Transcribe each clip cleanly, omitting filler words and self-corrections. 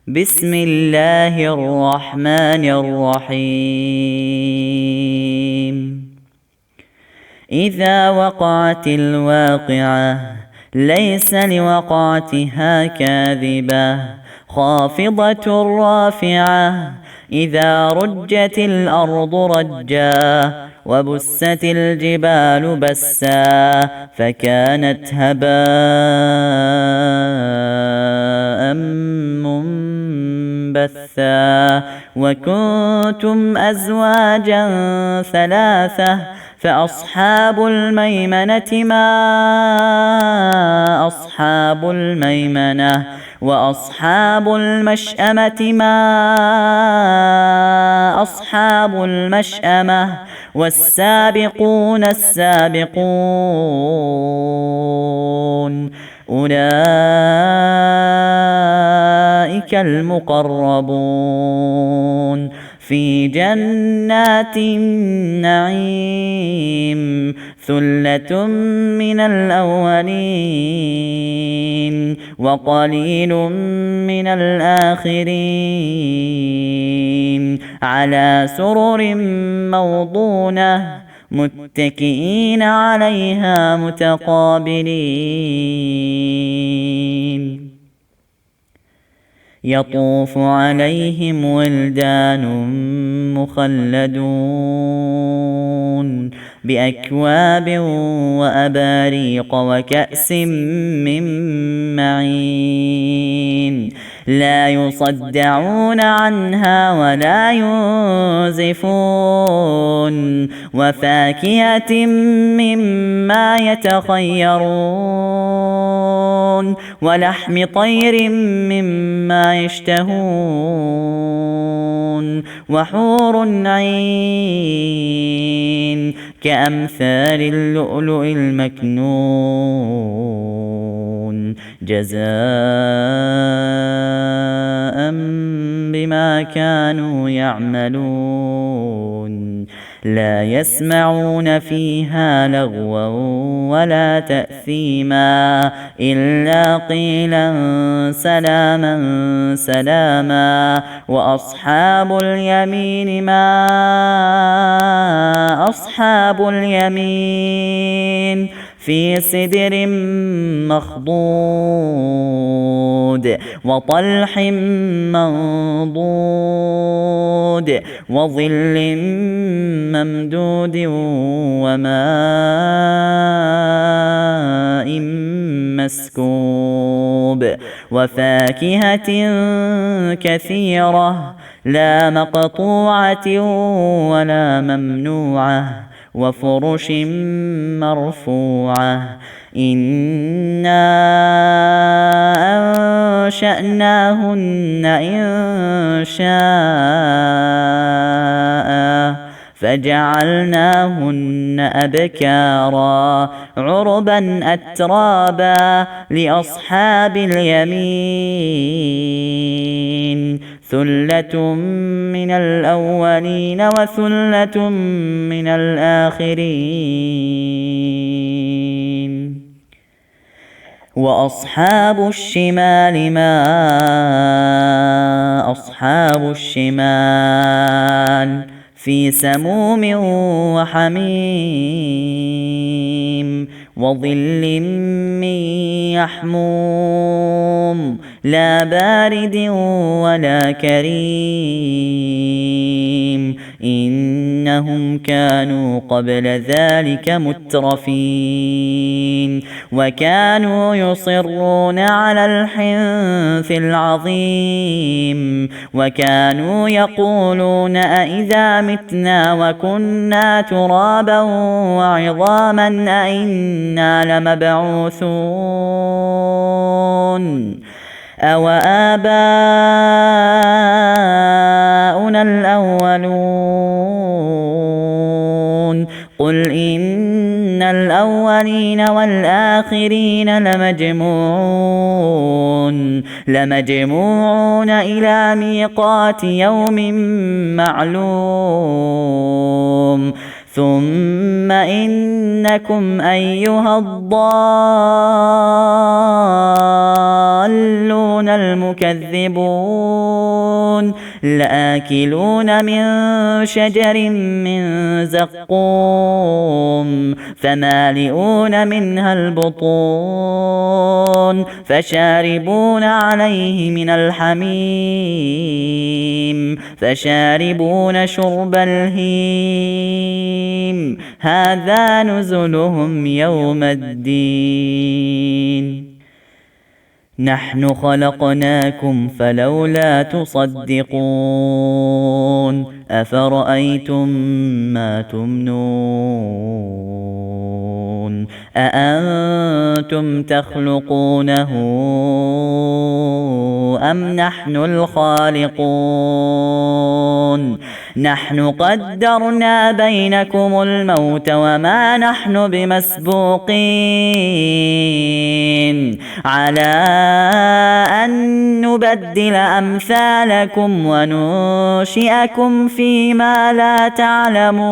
بسم الله الرحمن الرحيم. إذا وقعت الواقعة ليس لوقعتها كاذبة خافضة رافعة إذا رجت الأرض رجا وبست الجبال بسا فكانت هباء منبثا وكنتم أزواجا ثلاثة فأصحاب الميمنة ما أصحاب الميمنة وأصحاب المشأمة ما أصحاب المشأمة والسابقون السابقون أولئك المقربون في جنات النعيم ثلة من الأولين وقليل من الآخرين على سرر موضونة متكئين عليها متقابلين يطوف عليهم ولدان مخلدون بأكواب وأباريق وكأس من معين لا يصدعون عنها ولا ينزفون وفاكهة مما يتخيرون ولحم طير مما يشتهون وحور عين كأمثال اللؤلؤ المكنون جزاء بما كانوا يعملون لا يسمعون فيها لغوا ولا تأثيما إلا قيلا سلاما سلاما وأصحاب اليمين ما أصحاب اليمين في سدر مخضود وطلح منضود وظل ممدود وماء مسكوب وفاكهة كثيرة لا مقطوعة ولا ممنوعة وفرش مرفوعة إنا أنشأناهن إنشاء فجعلناهن أبكارا عربا أترابا لأصحاب اليمين ثلة من الأولين وثلة من الآخرين وأصحاب الشمال ما أصحاب الشمال في سموم وحميم وظل من يحموم لا بارد ولا كريم إنهم كانوا قبل ذلك مترفين وكانوا يصرون على الحنث العظيم وكانوا يقولون أإذا متنا وكنا ترابا وعظاما أإنا لمبعوثون أو آباؤنا الأولون قل إن الأولين والآخرين لمجموعون إلى ميقات يوم معلوم ثم إنكم أيها الضالون الضالون المكذبون لآكلون من شجر من زقوم فمالئون منها البطون فشاربون عليه من الحميم فشاربون شرب الهيم هذا نزلهم يوم الدين نحن خلقناكم فلولا تصدقون أفرأيتم ما تمنون أأنتم تخلقونه أم نحن الخالقون نحن قدرنا بينكم الموت وما نحن بمسبوقين على أن نبدل أمثالكم وننشئكم فيما لا تعلمون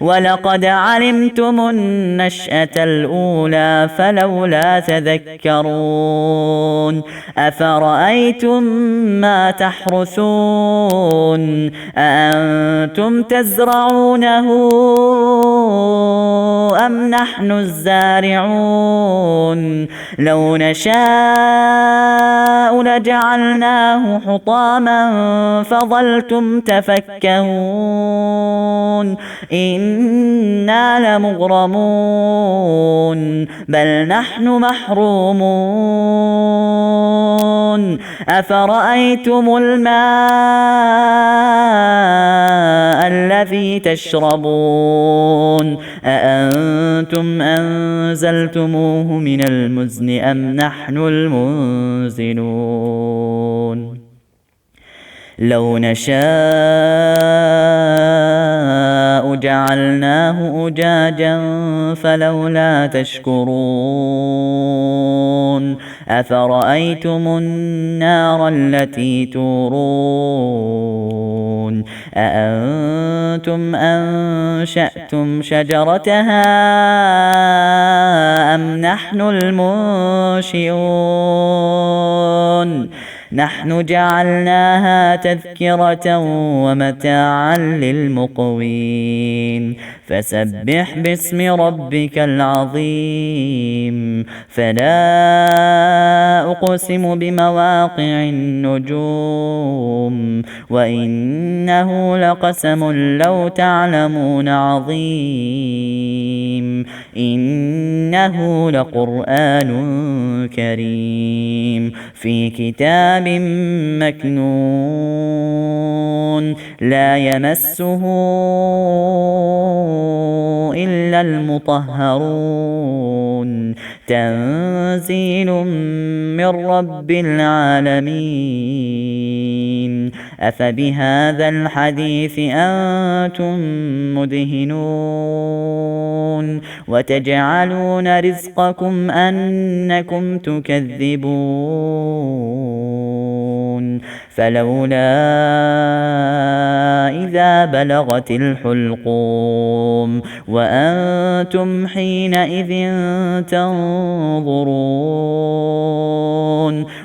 ولقد علمتم النشأة الأولى فلولا تذكرون أفرأيتم ما تحرثون أأنتم تزرعونه أم نحن الزارعون لو نشاء لجعلناه حطاما فظلتم تفكهون إنا لمغرمون بل نحن محرومون أفرأيتم الماء الذي تشربون أأنتم أنزلتموه من المزن أم نحن المنزلون لو نشاء جعلناه أجاجا فلولا تشكرون أفرأيتم النار التي تورون أأنتم أنشأتم شجرتها أم نحن المنشئون نحن جعلناها تذكرة ومتاعا للمقوين فسبح باسم ربك العظيم فلا أقسم بمواقع النجوم وإنه لقسم لو تعلمون عظيم إنه لقرآن كريم في كتاب مكنون لا يمسه إلا المطهرون تنزيل من رب العالمين أفبهذا الحديث أنتم مدهنون وتجعلون رزقكم أنكم تكذبون فلولا إذا بلغت الحلقوم وأنتم حينئذ تنظرون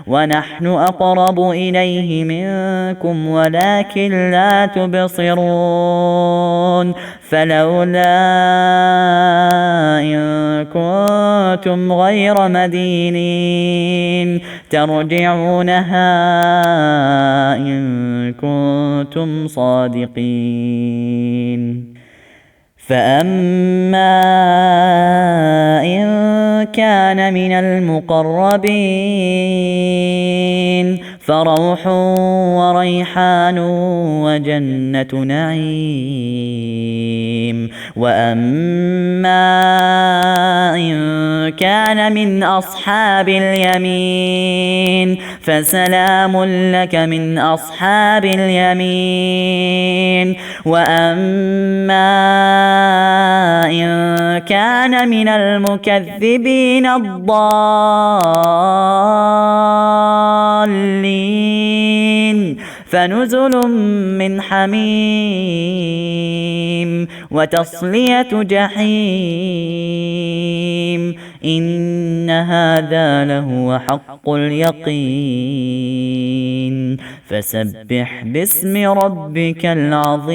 ونحن أقرب إليه منكم ولكن لا تبصرون فلولا إن كنتم غير مدينين ترجعونها إن كنتم صادقين فأما إن كان من المقربين فروح وريحان وجنة نعيم وأما إن كان من أصحاب اليمين فسلام لك من أصحاب اليمين وأما إن كان من المكذبين الضالين فنزل من حميم وتصلية جحيم إن هذا لهو حق اليقين فسبح باسم ربك العظيم.